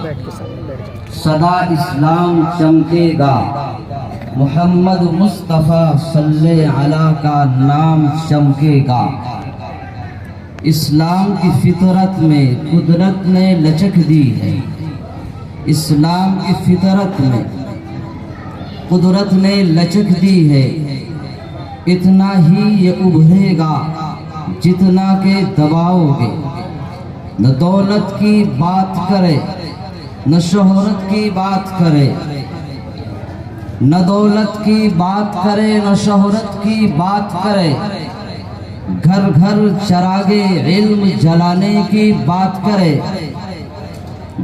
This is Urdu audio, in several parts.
صدا اسلام چمکے گا، محمد مصطفیٰ صلی علیہ کا نام چمکے گا۔ اسلام کی فطرت میں قدرت نے لچک دی ہے، اسلام کی فطرت میں قدرت نے لچک دی ہے، اتنا ہی یہ ابھرے گا جتنا کہ دباؤ گے۔ نہ دولت کی بات کرے نہ شہرت کی بات کرے، نہ دولت کی بات کرے نہ شہرت کی بات کرے، گھر گھر چراغے علم جلانے کی بات کرے۔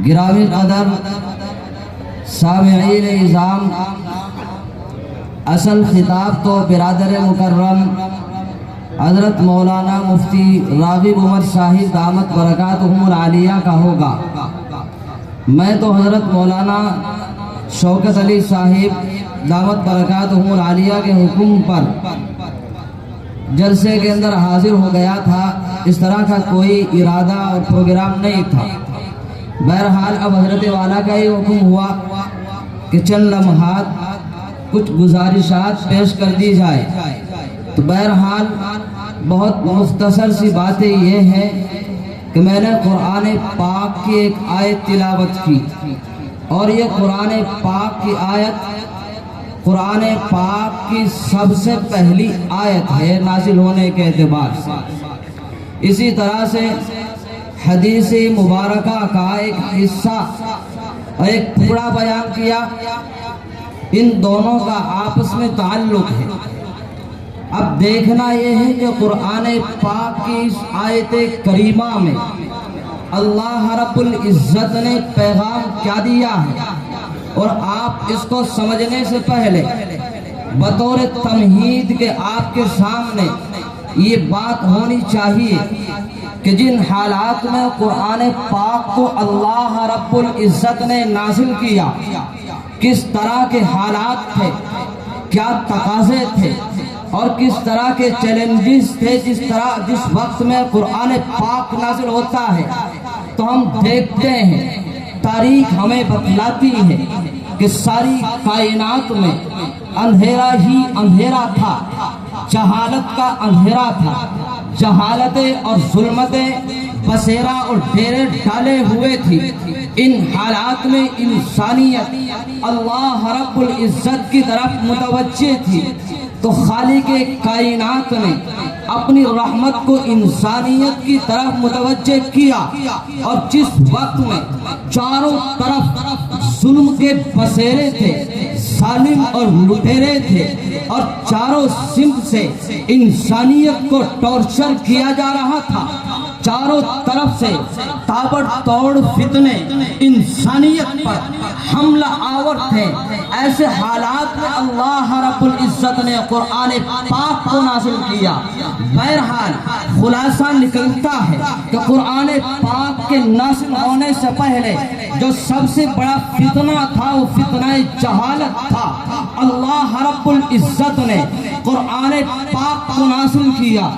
گرامی قدر سامعین اعظام، اصل خطاب تو برادر مکرم حضرت مولانا مفتی راغب عمر صاحب دامت برکاتہم العالیہ کا ہوگا۔ میں تو حضرت مولانا شوکت علی صاحب دامت برکاتہم العالیہ کے حکم پر جلسے کے اندر حاضر ہو گیا تھا، اس طرح کا کوئی ارادہ اور پروگرام نہیں تھا۔ بہرحال اب حضرت والا کا یہ حکم ہوا کہ چند لمحات کچھ گزارشات پیش کر دی جائے، تو بہرحال بہت مختصر سی باتیں یہ ہیں کہ میں نے قرآن پاک کی ایک آیت تلاوت کی، اور یہ قرآن پاک کی آیت قرآن پاک کی سب سے پہلی آیت ہے نازل ہونے کے اعتبار سے۔ اسی طرح سے حدیث مبارکہ کا ایک حصہ اور ایک ٹکڑا بیان کیا، ان دونوں کا آپس میں تعلق ہے۔ اب دیکھنا یہ ہے کہ قرآن پاک کی اس آیت کریمہ میں اللہ رب العزت نے پیغام کیا دیا ہے، اور آپ اس کو سمجھنے سے پہلے بطور تمہید کے آپ کے سامنے یہ بات ہونی چاہیے کہ جن حالات میں قرآن پاک کو اللہ رب العزت نے نازل کیا، کس طرح کے حالات تھے، کیا تقاضے تھے، اور کس طرح کے چیلنجز تھے جس وقت میں قرآن پاک نازل ہوتا ہے، تو ہم دیکھتے ہیں تاریخ ہمیں بتلاتی ہے کہ ساری کائنات میں اندھیرا ہی اندھیرا تھا، جہالت کا اندھیرا تھا، جہالتیں اور ظلمتیں بسیرا اور ڈیرے ڈالے ہوئے تھی۔ ان حالات میں انسانیت اللہ رب العزت کی طرف متوجہ تھی، تو خالق کائنات نے اپنی رحمت کو انسانیت کی طرف متوجہ کیا، اور جس وقت میں چاروں طرف ظلم کے بسیرے تھے، ظالم اور لٹیرے تھے، اور چاروں سمت سے انسانیت کو ٹارچر کیا جا رہا تھا، چاروں طرف سے تابڑ توڑ فتنے انسانیت پر حملہ آور تھے، ایسے حالات میں اللہ رب العزت نے قرآن پاک کو نازل کیا۔ بہرحال خلاصہ نکلتا ہے کہ قرآن پاک کے نازل ہونے سے پہلے جو سب سے بڑا فتنہ تھا وہ فتنہ جہالت تھا۔ اللہ رب العزت نے قرآن پاک کو نازل کیا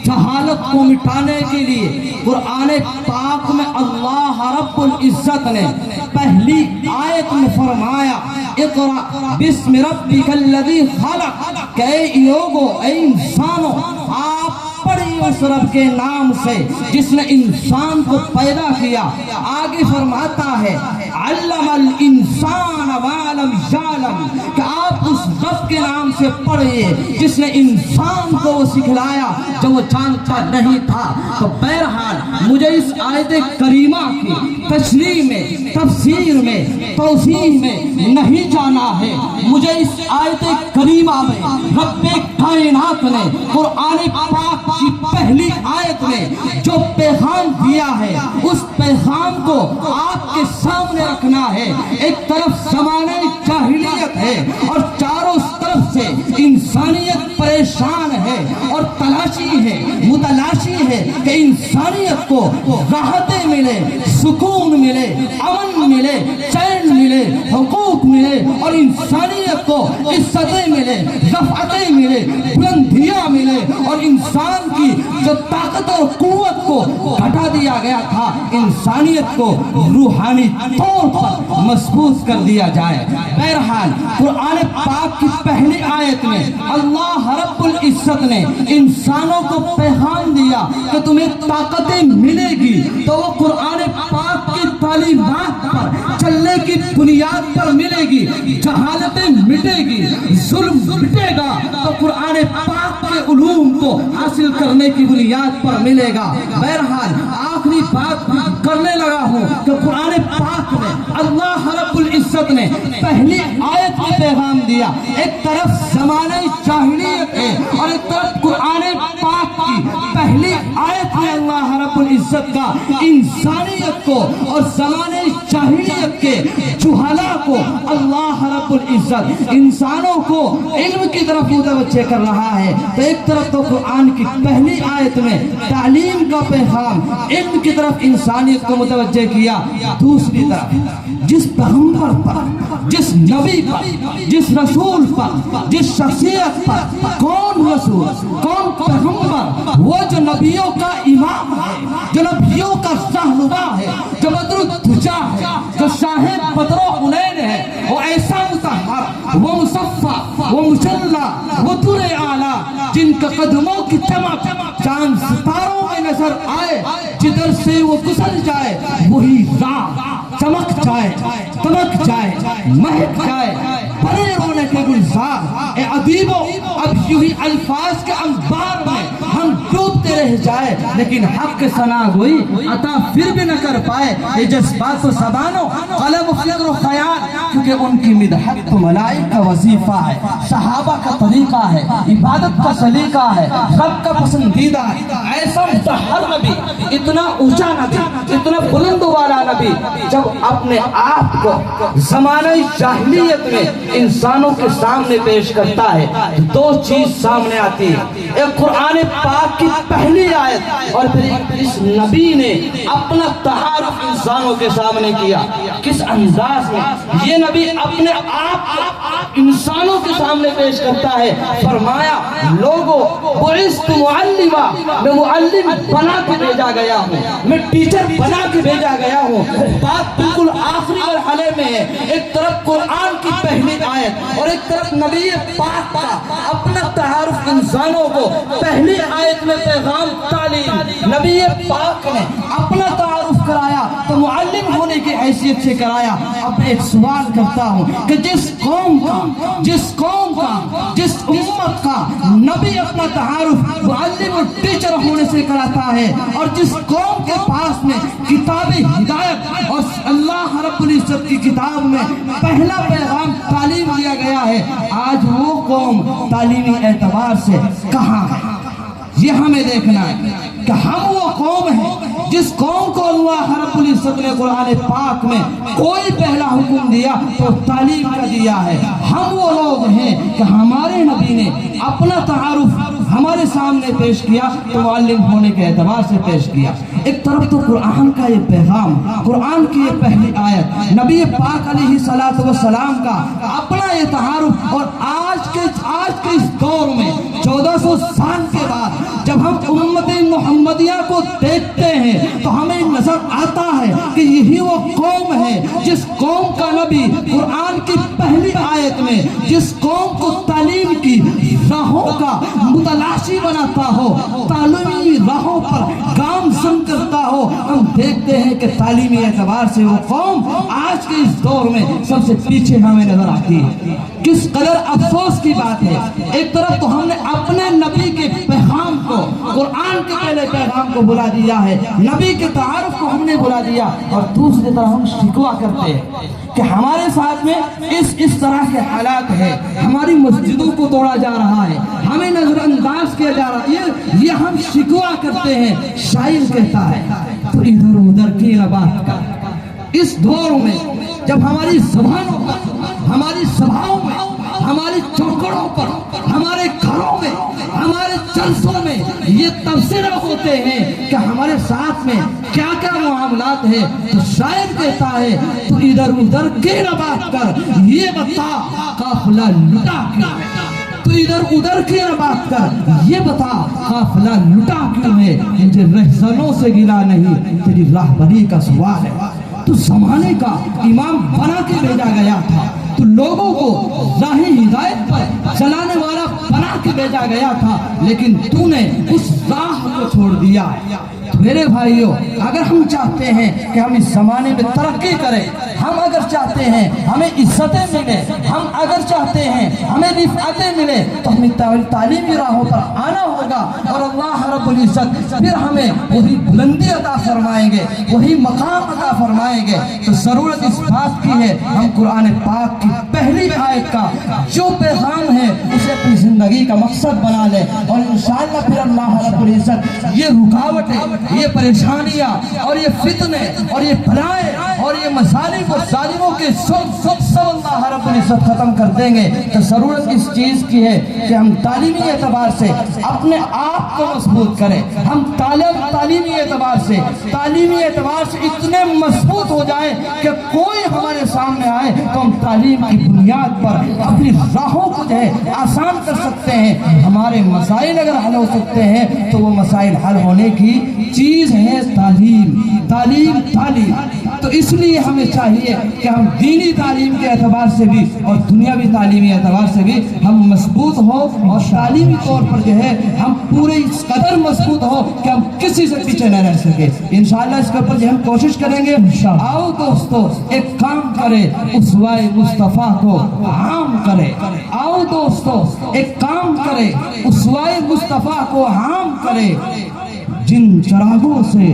جہالت کو مٹانے کے لیے۔ قرآن پاک میں اللہ رب العزت نے پہلی آیت میں فرمایا اقرأ بسم ربک الذی خلق، کہ اے لوگو، اے انسانوں، آپ پڑھیے اس رب کے نام سے جس نے انسان کو پیدا کیا۔ آگے فرماتا ہے علم الانسان ما لم یعلم، کہ آپ اس رب کے نام سے پڑھیے جس نے انسان کو وہ سکھلایا جو وہ جانتا نہیں تھا۔ تو بہرحال مجھے اس آیت کریمہ کی تشریح میں، تفسیر میں، توضیح میں نہیں جانا ہے، مجھے اس آیت کریمہ میں رب کائنات نے قرآن پاک کی پہلی آیت میں جو پیغام دیا ہے اس پیغام کو آپ کے سامنے رکھنا ہے۔ ایک طرف زمانہ جاہلیت ہے اور چاروں طرف سے انسانیت پریشان ہے اور تلاشی ہے، متلاشی ہے کہ انسانیت کو راحتیں ملے، ملے، سکون ملے، امن ملے، چین ملے، حقوق ملے اور انسانیت کو عزتیں ملے، رفعتیں ملے، بلندیاں ملے اور انسان کی جو طاقت اور قوت کو گھٹا دیا گیا تھا انسانیت کو روحانی طور پر مضبوط کر دیا جائے۔ بہرحال قرآن پاک کی پہلی آیت میں اللہ رب العزت نے انسانوں کو پیغام دیا کہ تمہیں طاقتیں ملے گی تو وہ قرآن پاک کی تعلیمات پر چلنے کی بنیاد پر ملے گی، جہالتیں مٹے گی، ظلم مٹے گا تو قرآن پاک کے علوم کو حاصل کرنے کی بنیاد پر ملے گا۔ بہرحال آخری بات کرنے لگا ہوں کہ قرآن پاک میں اللہ رب العزت نے پہلی آیت میں پیغام دیا، ایک طرف زمانہ جاہلیت ہے اور ایک طرف قرآن پاک کی پہلی آیت میں اللہ رب العزت کا انسانیت کو اور زمانہ جاہلیت کے جہلا کو اللہ رب العزت انسانوں کو علم کی طرف متوجہ کر رہا ہے۔ تو ایک طرف تو قرآن کی پہلی آیت میں تعلیم کا پیغام علم کی طرف انسانیت کو متوجہ کیا، دوسری طرف جس پیغمبر پر، جس نبی پر، جس رسول پر، جس شخصیت پر، کون رسول، کون پیغمبر، وہ جو نبیوں کا امام ہے، جو نبیوں کا رہنما ہے، جو بدر الدجا ہے، جو شاہ بدر و حنین ہے، وہ ایسا مطہر، وہ مصفہ، وہ مجلہ، وہ در اعلیٰ جن کے قدموں کی چمک چاند ستاروں میں نظر آئے، جدھر سے وہ گزر جائے وہی راہ چمک جائے، تمک جائے، مہک جائے، بڑے رونے کے گلزار۔ اے ادیبو اب یوں ہی الفاظ کے انبار میں ہم ڈوبتے رہ جائے لیکن حق کے ثنا گوئی عطا پھر بھی نہ کر پائے۔ یہ جذبات و زبانوں قلم و فکر و خیال، کیونکہ ان کی مدحت تو ملائک کا وظیفہ ہے، صحابہ کا طریقہ ہے، عبادت کا سلیقہ ہے، رب کا پسندیدہ ہے۔ ایسا مطہر نبی، اتنا اونچا نبی، اتنا بلند والا نبی جب اپنے آپ کو زمانہ جاہلیت میں انسانوں کے سامنے پیش کرتا ہے دو چیز سامنے آتی ہے، ایک قرآن پاک کی پہلی آیت اور پھر اس نبی نے اپنا تعارف انسانوں کے سامنے کیا۔ کس انداز میں یہ نبی اپنے آپ کو انسانوں کے سامنے پیش کرتا ہے؟ فرمایا لوگوں بعثت معلما، میں معلم بنا کے بھیجا گیا ہوں، میں ٹیچر بنا کے بھیجا گیا ہوں۔ بات بالکل آخری مرحلے میں ہے، ایک طرف قرآن کی پہلی آیت اور ایک طرف نبی پاک کا اپنا تعارف انسانوں کو پہلی آیت میں پیغام تعلیم۔ نبی پاک نے اپنا تعارف کرایا تو معلم ہونے کی حیثیت سے کرایا۔ اب ایک سوال کرتا ہوں کہ جس قوم کا، جس امت کا نبی اپنا تعارف معلم اور ٹیچر ہونے سے کراتا ہے اور جس قوم کے پاس میں کتاب ہدایت اور اللہ رب العزت کی کتاب میں پہلا پیغام تعلیم دیا گیا ہے، آج وہ قوم تعلیمی اعتبار سے کہاں ہے؟ یہ ہمیں دیکھنا ہے کہ ہم وہ قوم ہیں جس قوم کو اللہ رب العزت نے قرآن پاک میں کوئی پہلا حکم دیا تو تعلیم کا دیا ہے۔ ہم وہ لوگ ہیں کہ ہمارے نبی نے اپنا تعارف ہمارے سامنے پیش کیا تو معلم ہونے کے اعتبار سے پیش کیا۔ ایک طرف تو قرآن کا یہ پیغام، قرآن کی یہ پہلی آیت، نبی پاک علیہ السلام کا اپنا یہ تعارف، اور آج کے اس دور میں 1400 سال کے بعد جب ہم امت محمدیہ کو دیکھتے ہیں تو ہمیں نظر آتا ہے کہ یہی وہ قوم ہے جس قوم کا نبی قرآن کی پہلی آیت میں جس قوم کو تعلیم کی راہوں کا متلاشی بناتا ہو، تعلیمی راہوں پر گامزن کرتا ہو، ہم دیکھتے ہیں کہ تعلیمی اعتبار سے وہ قوم آج کے اس دور میں سب سے پیچھے ہمیں نظر آتی ہے۔ کس قدر افسوس کی بات ہے، ایک طرف تو ہم نے اپنے نبی کے پیغام کو، قرآن کے پہلے پیغام کو بلا دیا ہے، نبی کے تعارف کو ہم نے بلا دیا، اور دوسری طرف ہم شکوہ کرتے ہیں کہ ہمارے ساتھ میں اس طرح کے حالات ہیں، ہماری مسجدوں کو توڑا جا رہا ہے، ہمیں نظر انداز کیا جا رہا ہے، یہ ہم شکوہ کرتے ہیں۔ شاعر کہتا ہے تو ادھر ادھر کی بات کا، اس دور میں جب ہماری زبانوں پر، ہماری سبھاؤں میں، ہماری چوکڑوں پر، ہمارے گھروں میں، ہمارے جلسوں میں یہ تبصرے ہوتے ہیں کہ ہمارے ساتھ میں کیا کیا معاملات ہیں، تو شاعر کہتا ہے تو ادھر ادھر کی نہ بات کر، یہ بتا قافلہ لٹا کیوں ہے، تو ادھر ادھر کی نہ بات کر، یہ بتا قافلہ لٹا کیوں ہے، مجھے رہزنوں سے گلا نہیں، تیری راہبری کا سوال ہے۔ تو زمانے کا امام بنا کے بھیجا گیا تھا، تو لوگوں کو راہ ہدایت پر چلانے والا بنا کے بھیجا گیا تھا، لیکن تو نے اس راہ کو چھوڑ دیا۔ میرے بھائیوں، اگر ہم چاہتے ہیں کہ ہم اس زمانے میں ترقی کریں، ہم اگر چاہتے ہیں ہمیں عزتیں ملے، ہم اگر چاہتے ہیں ہمیں رفعتیں ملے، تو ہمیں تعلیمی راہوں پر آنا ہوگا، اور اللہ رب العزت پھر ہمیں وہی بلندی عطا فرمائیں گے، وہی مقام عطا فرمائیں گے۔ تو ضرورت اس بات کی ہے ہم قرآن پاک کی پہلی آیت کا جو پیغام ہے اسے اپنی زندگی کا مقصد بنا لیں، اور انشاءاللہ پھر اللہ رب العزت یہ رکاوٹیں، یہ پریشانیاں اور یہ فتنے اور یہ بلائیں اور یہ مظالم اور ظالموں کے سب اللہ رب العزت ختم کر دیں گے۔ تو ضرورت اس چیز کی ہے کہ ہم تعلیمی اعتبار سے اپنے آپ کو مضبوط کریں، ہم تعلیمی اعتبار سے اتنے مضبوط ہو جائیں کہ کوئی ہمارے سامنے آئے تو ہم تعلیم کی بنیاد پر اپنی راہوں کو جو ہے آسان کر سکتے ہیں۔ ہمارے مسائل اگر حل ہو سکتے ہیں تو وہ مسائل حل ہونے کی چیز ہے تعلیم۔ تو اس لیے ہمیں چاہیے کہ ہم دینی تعلیم کے اعتبار سے بھی اور دنیاوی تعلیمی اعتبار سے بھی ہم مضبوط ہو، اور تعلیمی طور پر جو ہے ہم پورے اس قدر مضبوط ہو کہ ہم کسی سے پیچھے نہ رہ سکے۔ انشاءاللہ اس کے اوپر جو ہم کوشش کریں گے۔ آؤ دوستو ایک کام کرے، اسوہ مصطفیٰ کو عام کرے۔ آؤ دوستو ایک کام کرے، اسوہ مصطفیٰ کو عام کرے۔ جن چراغوں سے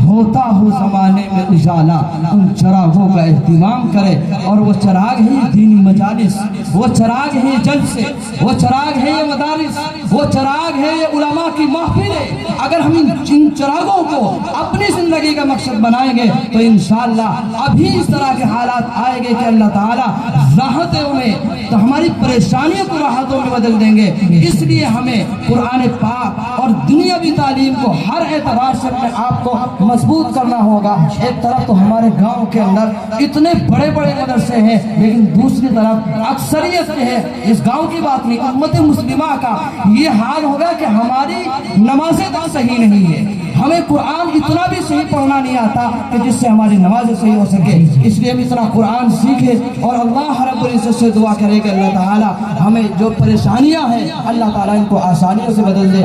ہوتا ہو زمانے میں اجالا، ان چراغوں کا اہتمام کرے، اور وہ چراغ ہی دینی مجالس، وہ چراغ ہے جلسے، وہ چراغ ہے یہ مدارس، وہ چراغ ہے یہ علماء کی محفلیں۔ اگر ہم ان چراغوں کو اپنی زندگی کا مقصد بنائیں گے تو انشاءاللہ ابھی اس طرح کے حالات آئیں گے کہ اللہ تعالیٰ راحتوں میں، تو ہماری پریشانیوں کو راحتوں میں بدل دیں گے۔ اس لیے ہمیں قرآن پاک اور دنیاوی تعلیم کو ہر اعتبار سے اپنے آپ کو مضبوط کرنا ہوگا۔ ایک طرف تو ہمارے گاؤں کے اندر اتنے بڑے بڑے مدرسے ہیں، لیکن دوسری طرف اکثریت جو ہے، اس گاؤں کی بات نہیں، امت مسلمہ کا یہ حال ہوگا کہ ہماری نمازیں تو صحیح نہیں ہے، ہمیں قرآن اتنا بھی صحیح پڑھنا نہیں آتا کہ جس سے ہماری نمازیں صحیح ہو سکے۔ اس لیے ہم اتنا قرآن سیکھیں اور اللہ رب العزت سے دعا کریں کہ اللہ تعالیٰ ہمیں جو پریشانیاں ہیں اللہ تعالیٰ ان کو آسانیوں سے بدل دے۔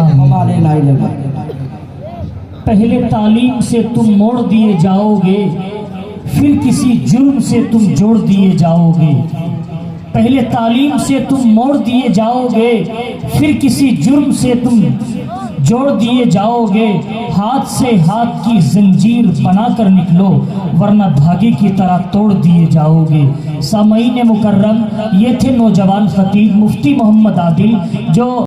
پہلے تعلیم سے تم موڑ دیے جاؤ گے، پھر کسی جرم سے تم جوڑ دیے جاؤ گے۔ پہلے تعلیم سے تم موڑ دیے جاؤ گے، پھر کسی جرم سے تم جوڑ دیے جاؤ گے۔ ہاتھ سے ہاتھ کی زنجیر بنا کر نکلو، ورنہ دھاگے کی طرح توڑ دیے جاؤ گے۔ سامعین مکرم، یہ تھے نوجوان خطیب مفتی محمد عادل جو